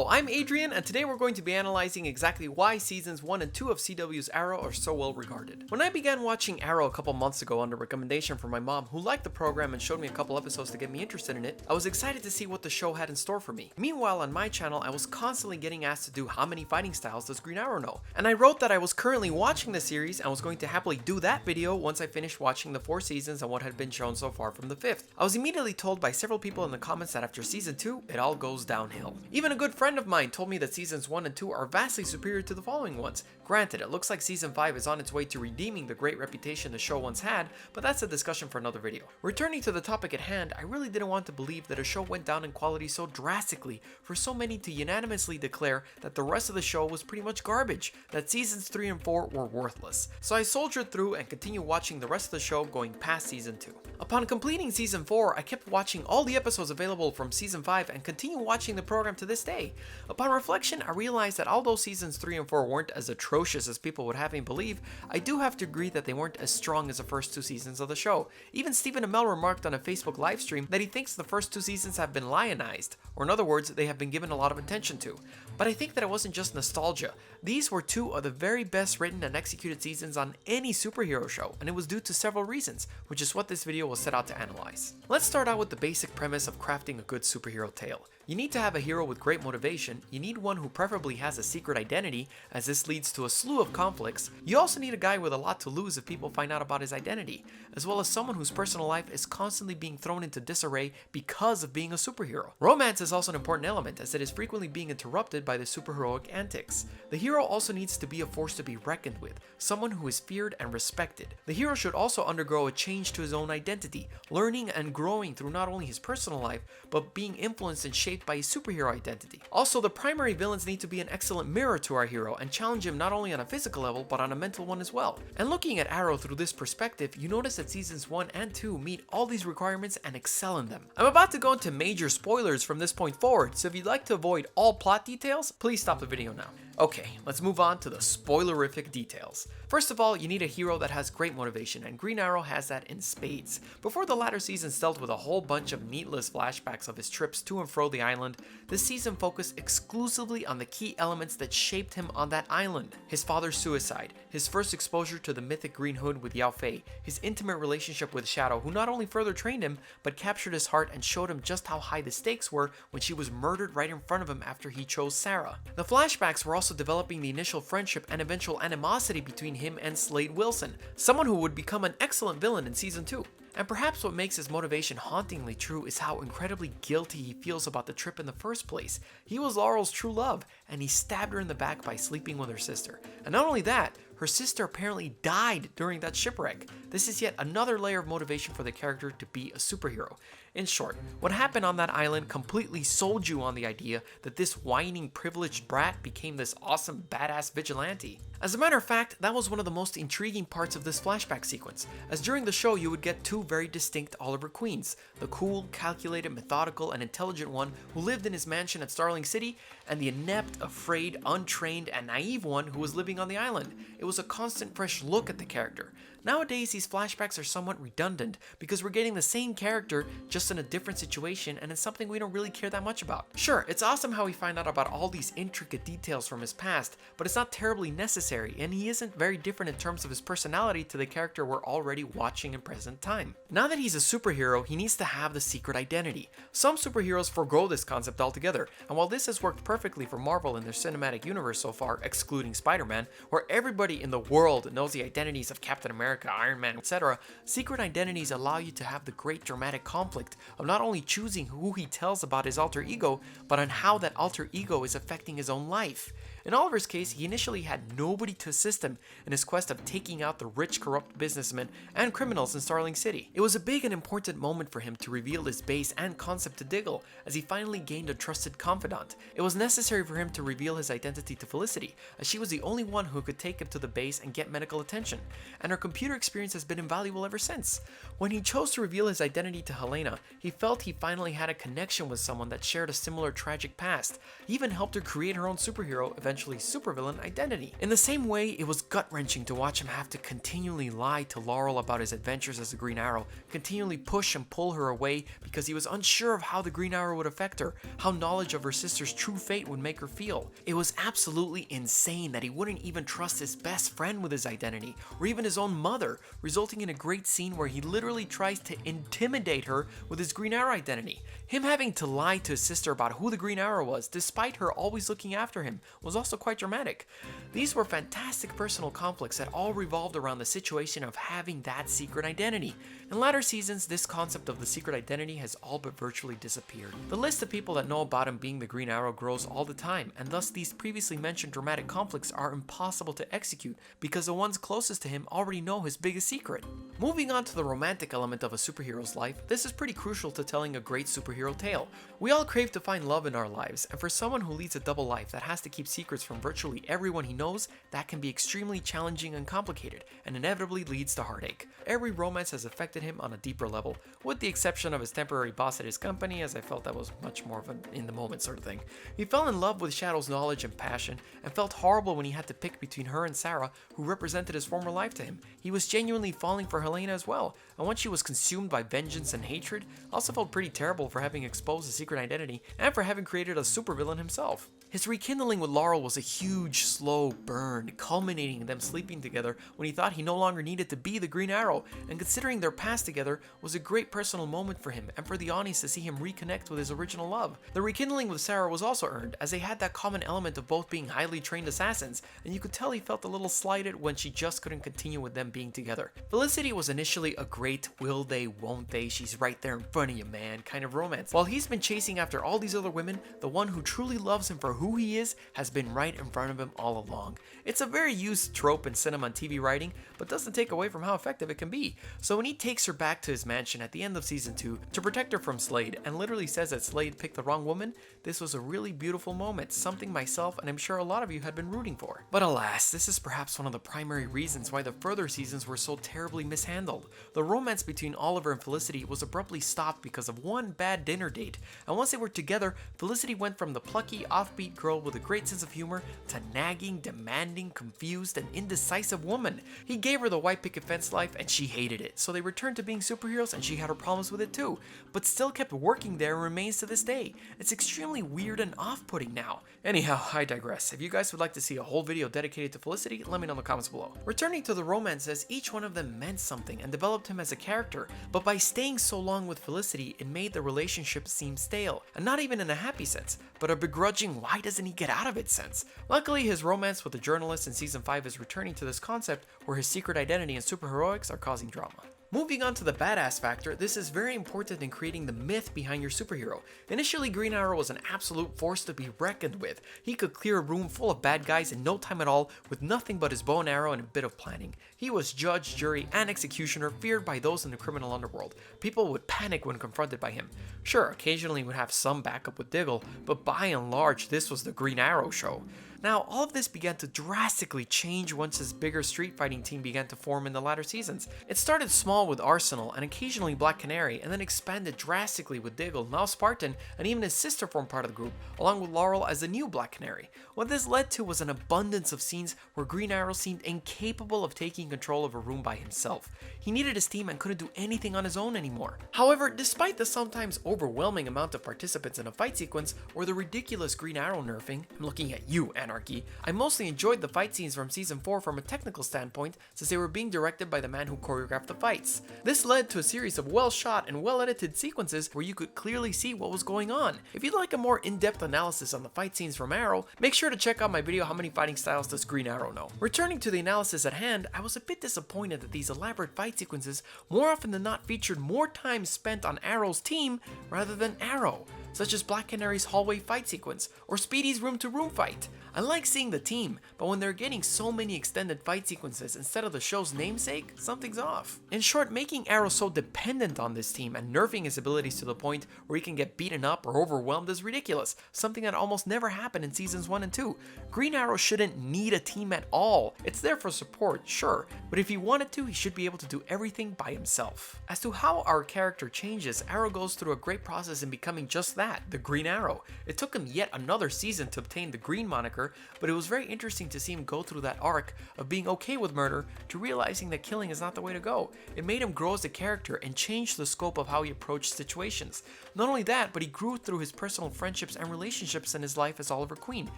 Hello, I'm Adrian, and today we're going to be analyzing exactly why seasons 1 and 2 of CW's Arrow are so well regarded. When I began watching Arrow a couple months ago under recommendation from my mom, who liked the program and showed me a couple episodes to get me interested in it, I was excited to see what the show had in store for me. Meanwhile, on my channel, I was constantly getting asked to do how many fighting styles does Green Arrow know, and I wrote that I was currently watching the series and was going to happily do that video once I finished watching the 4 seasons and what had been shown so far from the 5th. I was immediately told by several people in the comments that after season 2, it all goes downhill. Even a good friend of mine told me that seasons 1 and 2 are vastly superior to the following ones. Granted, it looks like season 5 is on its way to redeeming the great reputation the show once had, but that's a discussion for another video. Returning to the topic at hand, I really didn't want to believe that a show went down in quality so drastically for so many to unanimously declare that the rest of the show was pretty much garbage, that seasons 3 and 4 were worthless. So I soldiered through and continued watching the rest of the show going past season 2. Upon completing season 4, I kept watching all the episodes available from season 5 and continue watching the program to this day. Upon reflection, I realized that although seasons 3 and 4 weren't as atrocious as people would have me believe, I do have to agree that they weren't as strong as the first 2 seasons of the show. Even Stephen Amell remarked on a Facebook livestream that he thinks the first 2 seasons have been lionized, or in other words, they have been given a lot of attention to. But I think that it wasn't just nostalgia. These were 2 of the very best written and executed seasons on any superhero show, and it was due to several reasons, which is what this video will set out to analyze. Let's start out with the basic premise of crafting a good superhero tale. You need to have a hero with great motivation, you need one who preferably has a secret identity, as this leads to a slew of conflicts. You also need a guy with a lot to lose if people find out about his identity, as well as someone whose personal life is constantly being thrown into disarray because of being a superhero. Romance is also an important element, as it is frequently being interrupted by the superheroic antics. The hero also needs to be a force to be reckoned with, someone who is feared and respected. The hero should also undergo a change to his own identity, learning and growing through not only his personal life, but being influenced and shaped by his superhero identity. Also, the primary villains need to be an excellent mirror to our hero and challenge him not only on a physical level, but on a mental one as well. And looking at Arrow through this perspective, you notice that seasons 1 and 2 meet all these requirements and excel in them. I'm about to go into major spoilers from this point forward, so if you'd like to avoid all plot details, please stop the video now. Okay, let's move on to the spoilerific details. First of all, you need a hero that has great motivation, and Green Arrow has that in spades. Before the latter seasons dealt with a whole bunch of needless flashbacks of his trips to and fro the island, this season focused exclusively on the key elements that shaped him on that island. His father's suicide, his first exposure to the mythic Green Hood with Yao Fei, his intimate relationship with Shadow, who not only further trained him, but captured his heart and showed him just how high the stakes were when she was murdered right in front of him after he chose Sarah. The flashbacks were also developing the initial friendship and eventual animosity between him and Slade Wilson, someone who would become an excellent villain in season 2. And perhaps what makes his motivation hauntingly true is how incredibly guilty he feels about the trip in the first place. He was Laurel's true love, and he stabbed her in the back by sleeping with her sister. And not only that, her sister apparently died during that shipwreck. This is yet another layer of motivation for the character to be a superhero. In short, what happened on that island completely sold you on the idea that this whining privileged brat became this awesome badass vigilante. As a matter of fact, that was one of the most intriguing parts of this flashback sequence, as during the show you would get 2 very distinct Oliver Queens, the cool, calculated, methodical, and intelligent one who lived in his mansion at Starling City, and the inept, afraid, untrained, and naive one who was living on the island. It was a constant fresh look at the character. Nowadays, these flashbacks are somewhat redundant because we're getting the same character just in a different situation, and it's something we don't really care that much about. Sure, it's awesome how we find out about all these intricate details from his past, but it's not terribly necessary, and he isn't very different in terms of his personality to the character we're already watching in present time. Now that he's a superhero, he needs to have the secret identity. Some superheroes forego this concept altogether, and while this has worked perfectly for Marvel in their cinematic universe so far, excluding Spider-Man, where everybody in the world knows the identities of Captain America, Iron Man, etc., secret identities allow you to have the great dramatic conflict of not only choosing who he tells about his alter ego, but on how that alter ego is affecting his own life. In Oliver's case, he initially had nobody to assist him in his quest of taking out the rich, corrupt businessmen and criminals in Starling City. It was a big and important moment for him to reveal his base and concept to Diggle, as he finally gained a trusted confidant. It was necessary for him to reveal his identity to Felicity, as she was the only one who could take him to the base and get medical attention, and her computer experience has been invaluable ever since. When he chose to reveal his identity to Helena, he felt he finally had a connection with someone that shared a similar tragic past. He even helped her create her own superhero, eventually eventually supervillain identity. In the same way, it was gut-wrenching to watch him have to continually lie to Laurel about his adventures as the Green Arrow, continually push and pull her away because he was unsure of how the Green Arrow would affect her, how knowledge of her sister's true fate would make her feel. It was absolutely insane that he wouldn't even trust his best friend with his identity, or even his own mother, resulting in a great scene where he literally tries to intimidate her with his Green Arrow identity. Him having to lie to his sister about who the Green Arrow was, despite her always looking after him, was also quite dramatic. These were fantastic personal conflicts that all revolved around the situation of having that secret identity. In latter seasons, this concept of the secret identity has all but virtually disappeared. The list of people that know about him being the Green Arrow grows all the time, and thus these previously mentioned dramatic conflicts are impossible to execute because the ones closest to him already know his biggest secret. Moving on to the romantic element of a superhero's life, this is pretty crucial to telling a great superhero tale. We all crave to find love in our lives, and for someone who leads a double life that has to keep secrets from virtually everyone he knows, that can be extremely challenging and complicated, and inevitably leads to heartache. Every romance has affected him on a deeper level, with the exception of his temporary boss at his company, as I felt that was much more of an in-the-moment sort of thing. He fell in love with Shadow's knowledge and passion, and felt horrible when he had to pick between her and Sarah, who represented his former life to him. He was genuinely falling for Helena as well, and once she was consumed by vengeance and hatred, also felt pretty terrible for having exposed his secret identity, and for having created a supervillain himself. His rekindling with Laurel was a huge, slow burn, culminating in them sleeping together when he thought he no longer needed to be the Green Arrow, and considering their past together was a great personal moment for him and for the audience to see him reconnect with his original love. The rekindling with Sarah was also earned, as they had that common element of both being highly trained assassins, and you could tell he felt a little slighted when she just couldn't continue with them being together. Felicity was initially a great will they, won't they, she's right there in front of you man kind of romance. While he's been chasing after all these other women, the one who truly loves him for who he is has been right in front of him all along. It's a very used trope in cinema and TV writing, but doesn't take away from how effective it can be. So when he takes her back to his mansion at the end of season 2 to protect her from Slade, and literally says that Slade picked the wrong woman, this was a really beautiful moment, something myself and I'm sure a lot of you had been rooting for. But alas, this is perhaps one of the primary reasons why the further seasons were so terribly mishandled. The romance between Oliver and Felicity was abruptly stopped because of one bad dinner date, and once they were together, Felicity went from the plucky, offbeat girl with a great sense of humor to nagging, demanding, confused, and indecisive woman. He gave her the white picket fence life and she hated it, so they returned to being superheroes and she had her problems with it too, but still kept working there and remains to this day. It's extremely weird and off-putting now. Anyhow, I digress. If you guys would like to see a whole video dedicated to Felicity, let me know in the comments below. Returning to the romances, each one of them meant something and developed him as a character, but by staying so long with Felicity, it made the relationship seem stale, and not even in a happy sense, but a begrudging why doesn't he get out of it sense. Luckily, his romance with the journalist in season 5 is returning to this concept where his secret identity and superheroics are causing drama. Moving on to the badass factor, this is very important in creating the myth behind your superhero. Initially, Green Arrow was an absolute force to be reckoned with. He could clear a room full of bad guys in no time at all with nothing but his bow and arrow and a bit of planning. He was judge, jury, and executioner, feared by those in the criminal underworld. People would panic when confronted by him. Sure, occasionally he would have some backup with Diggle, but by and large, this was the Green Arrow show. Now, all of this began to drastically change once his bigger street fighting team began to form in the latter seasons. It started small with Arsenal and occasionally Black Canary, and then expanded drastically with Diggle, now Spartan, and even his sister formed part of the group, along with Laurel as the new Black Canary. What this led to was an abundance of scenes where Green Arrow seemed incapable of taking control of a room by himself. He needed his team and couldn't do anything on his own anymore. However, despite the sometimes overwhelming amount of participants in a fight sequence, or the ridiculous Green Arrow nerfing, I'm looking at you, Anarchy, I mostly enjoyed the fight scenes from season 4 from a technical standpoint, since they were being directed by the man who choreographed the fights. This led to a series of well shot and well edited sequences where you could clearly see what was going on. If you'd like a more in-depth analysis on the fight scenes from Arrow, make sure to check out my video How Many Fighting Styles Does Green Arrow Know? Returning to the analysis at hand, I was a bit disappointed that these elaborate fight sequences more often than not featured more time spent on Arrow's team rather than Arrow, such as Black Canary's hallway fight sequence or Speedy's room-to-room fight. I like seeing the team, but when they're getting so many extended fight sequences instead of the show's namesake, something's off. In short, making Arrow so dependent on this team and nerfing his abilities to the point where he can get beaten up or overwhelmed is ridiculous, something that almost never happened in seasons 1 and 2. Green Arrow shouldn't need a team at all. It's there for support, sure, but if he wanted to, he should be able to do everything by himself. As to how our character changes, Arrow goes through a great process in becoming just that. that, the Green Arrow. It took him yet another season to obtain the Green moniker, but it was very interesting to see him go through that arc of being okay with murder to realizing that killing is not the way to go. It made him grow as a character and change the scope of how he approached situations. Not only that, but he grew through his personal friendships and relationships in his life as Oliver Queen.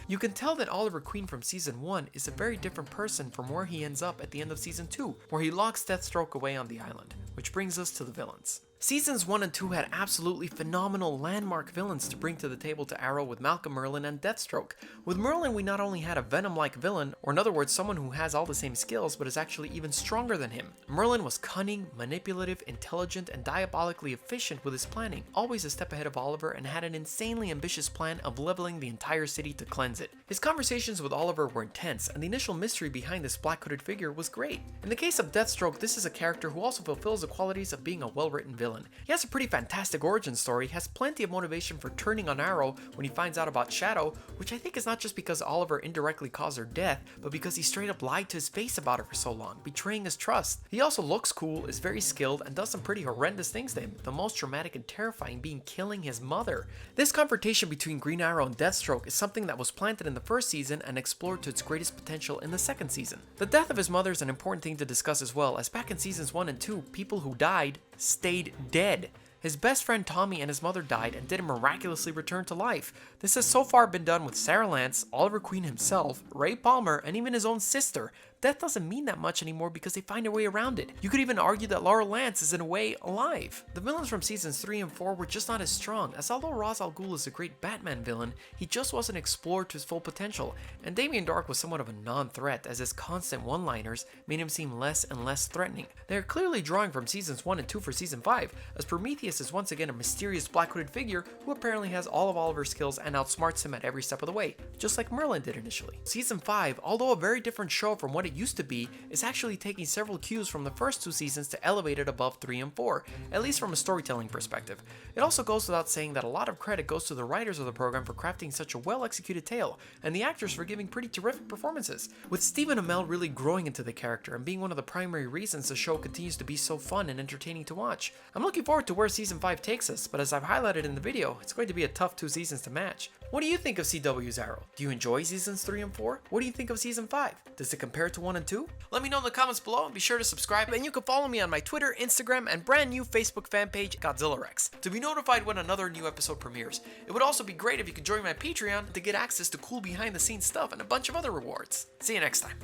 You can tell that Oliver Queen from season 1 is a very different person from where he ends up at the end of season 2, where he locks Deathstroke away on the island. Which brings us to the villains. Seasons 1 and 2 had absolutely phenomenal landmark villains to bring to the table to Arrow with Malcolm Merlyn and Deathstroke. With Merlyn, we not only had a Venom-like villain, or in other words, someone who has all the same skills but is actually even stronger than him. Merlyn was cunning, manipulative, intelligent, and diabolically efficient with his planning, always a step ahead of Oliver, and had an insanely ambitious plan of leveling the entire city to cleanse it. His conversations with Oliver were intense, and the initial mystery behind this black-hooded figure was great. In the case of Deathstroke, this is a character who also fulfills the qualities of being a well-written villain. He has a pretty fantastic origin story, has plenty of motivation for turning on Arrow when he finds out about Shadow, which I think is not just because Oliver indirectly caused her death, but because he straight up lied to his face about her for so long, betraying his trust. He also looks cool, is very skilled, and does some pretty horrendous things to him, the most dramatic and terrifying being killing his mother. This confrontation between Green Arrow and Deathstroke is something that was planted in the first season and explored to its greatest potential in the second season. The death of his mother is an important thing to discuss as well, as back in seasons 1 and 2, people who died stayed dead. His best friend Tommy and his mother died and didn't miraculously return to life. This has so far been done with Sarah Lance, Oliver Queen himself, Ray Palmer, and even his own sister. Death doesn't mean that much anymore because they find a way around it. You could even argue that Laura Lance is in a way alive. The villains from seasons 3 and 4 were just not as strong, as although Ra's al Ghul is a great Batman villain, he just wasn't explored to his full potential, and Damien Darhk was somewhat of a non-threat, as his constant one-liners made him seem less and less threatening. They are clearly drawing from seasons 1 and 2 for season 5, as Prometheus is once again a mysterious black-hooded figure who apparently has all of Oliver's skills and outsmarts him at every step of the way, just like Merlyn did initially. Season 5, although a very different show from what it used to be, is actually taking several cues from the first 2 seasons to elevate it above 3 and 4, at least from a storytelling perspective. It also goes without saying that a lot of credit goes to the writers of the program for crafting such a well-executed tale, and the actors for giving pretty terrific performances, with Stephen Amell really growing into the character and being one of the primary reasons the show continues to be so fun and entertaining to watch. I'm looking forward to where season 5 takes us, but as I've highlighted in the video, it's going to be a tough 2 seasons to match. What do you think of CW's Arrow? Do you enjoy seasons 3 and 4? What do you think of season 5? Does it compare to 1 and 2? Let me know in the comments below, and be sure to subscribe, and you can follow me on my Twitter, Instagram, and brand new Facebook fan page, Godzillarex, to be notified when another new episode premieres. It would also be great if you could join my Patreon to get access to cool behind the scenes stuff and a bunch of other rewards. See you next time.